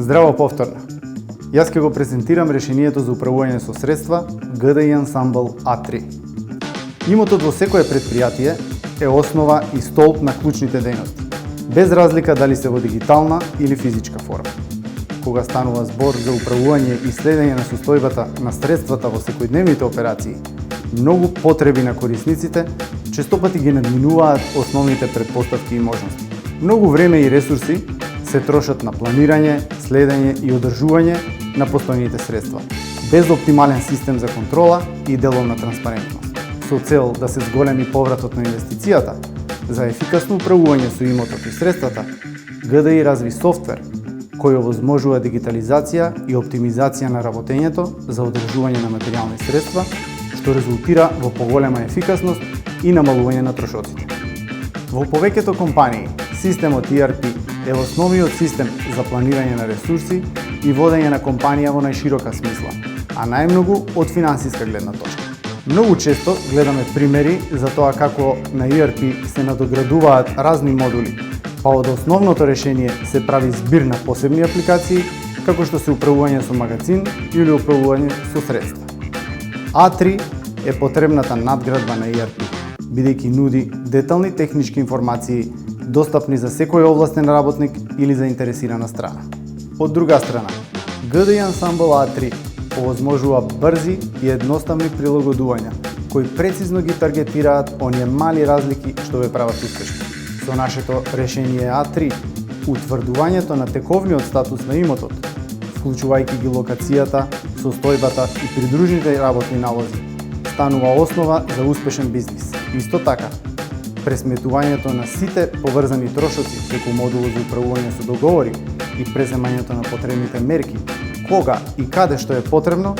Здраво повторно. Јас ќе го презентирам решението за управување со средства GDI Ensemble A3. Имотот во секое предпријатие е основа и столб на клучните дејности, без разлика дали се во дигитална или физичка форма. Кога станува збор за управување и следење на состојбата на средствата во секојдневните операции, многу потреби на корисниците честопати ги надминуваат основните претпоставки и можности. Многу време и ресурси се трошат на планирање, следење и одржување на постојните средства, без оптимален систем за контрола и деловна транспарентност. Со цел да се зголеми повратот на инвестицијата, за ефикасно управување со имотот и средствата, GDI разви софтвер кој овозможува дигитализација и оптимизација на работењето за одржување на материјални средства, што резултира во поголема ефикасност и намалување на трошоците. Во повеќето компании, системот ERP е основниот систем за планирање на ресурси и водење на компанија во најширока смисла, а најмногу од финансиска гледна точка. Многу често гледаме примери за тоа како на ERP се надоградуваат разни модули, па од основното решение се прави збир на посебни апликации, како што се управување со магазин или управување со средства. A3 е потребната надградба на ERP, бидејќи нуди детални технички информации достапни за секој овластен работник или заинтересирана страна. Од друга страна, GDI Ensemble A3 овозможува брзи и едноставни прилагодувања, кои прецизно ги таргетираат оние мали разлики што ве прават успешни. Со нашето решение A3, утврдувањето на тековниот статус на имотот, вклучувајќи ги локацијата, состојбата и придружните работни налози, станува основа за успешен бизнис. Исто така, пресметувањето на сите поврзани трошоци преку модулот за управување со договори и преземањето на потребните мерки, кога и каде што е потребно,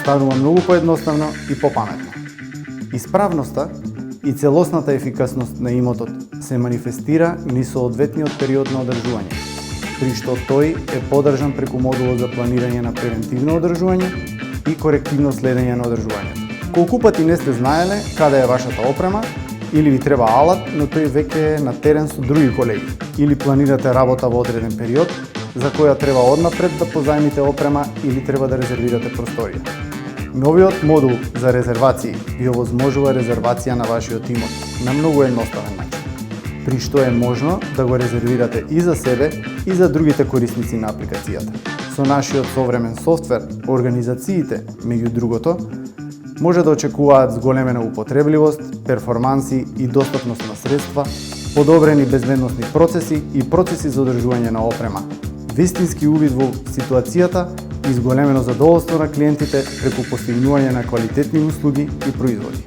станува многу поедноставно и попаметно. Исправноста и целосната ефикасност на имотот се манифестира низ соодветниот период на одржување, при што тој е подржан преку модулот за планирање на превентивно одржување и корективно следење на одржувањето. Колку пати не сте знаеле каде е вашата опрема, или ви треба алат, но тој веќе е на терен со други колеги, или планирате работа во одреден период, за која треба однапред да позајмите опрема или треба да резервирате просторија. Новиот модул за резервации ви овозможува резервација на вашиот имот на многу едноставен начин, при што е можно да го резервирате и за себе и за другите корисници на апликацијата. Со нашиот современ софтвер, организациите, меѓу другото, може да очекуваат зголемена употребливост, перформанси и достапност на средства, подобрени безбедносни процеси и процеси за одржување на опрема, вистински увид во ситуацијата и зголемено задоволство на клиентите преку постигнување на квалитетни услуги и производи.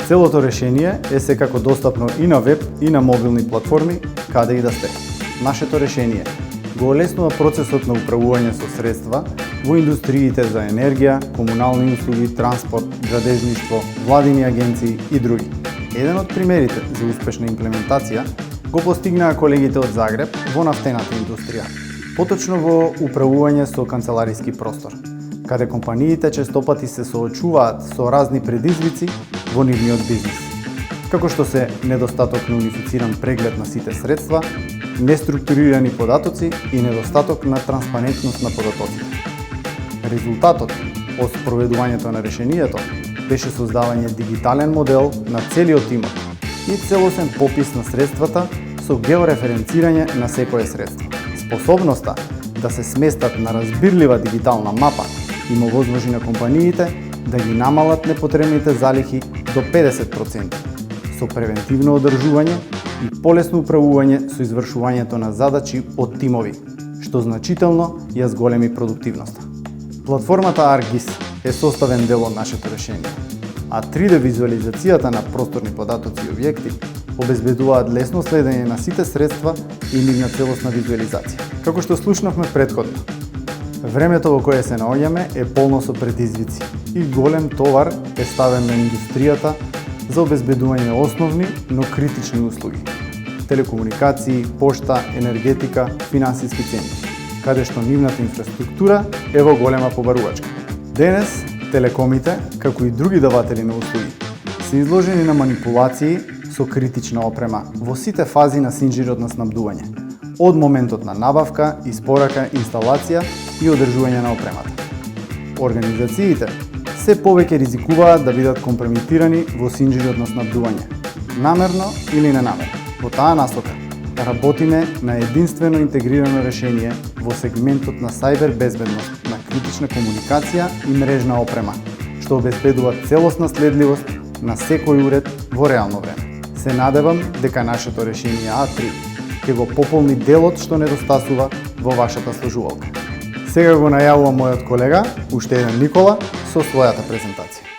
Целото решение е секако достапно и на веб и на мобилни платформи, каде и да сте. Нашето решение го олеснува процесот на управување со средства во индустриите за енергија, комунални услуги, транспорт, градежништво, владини агенции и други. Еден од примерите за успешна имплементација го постигнаа колегите од Загреб во нафтената индустрија, поточно во управување со канцелариски простор, каде компаниите честопати се соочуваат со разни предизвици во нивниот бизнис, како што се недостаток на унифициран преглед на сите средства, неструктурирани податоци и недостаток на транспарентност на податоците. Резултатот од спроведувањето на решението беше создавање дигитален модел на целиот имот и целосен попис на средствата со геореференцирање на секое средство. Способноста да се сместат на разбирлива дигитална мапа им овозможи на компаниите да ги намалат непотребните залихи до 50%, со превентивно одржување и полесно управување со извршувањето на задачи од тимови, што значително ја зголеми продуктивноста. Платформата ArcGIS е составен дел од нашето решение, а 3D визуализацијата на просторни податоци и објекти обезбедуваат лесно следење на сите средства и нивна целосна визуализација. Како што слушнавме претходно, времето во кое се наоѓаме е полно со предизвици и голем товар е ставен на индустријата за обезбедување основни, но критични услуги. Телекомуникации, пошта, енергетика, финансиски центри, каде што нивната инфраструктура е во голема побарувачка. Денес, телекомите, како и други даватели на услуги, се изложени на манипулации со критична опрема во сите фази на синџирот на снабдување, од моментот на набавка, испорака, инсталација и одржување на опремата. Организациите се повеќе ризикуваат да бидат компрометирани во синџирот на снабдување, намерно или ненамерно. Во таа насока, работиме на единствено интегрирано решение во сегментот на сајбер безбедност, на критична комуникација и мрежна опрема, што обезбедува целосна следливост на секој уред во реално време. Се надевам дека нашето решение A3 ќе го пополни делот што недостасува во вашата сложувалка. Сега го најавувам мојот колега, уште еден Никола, со својата презентација.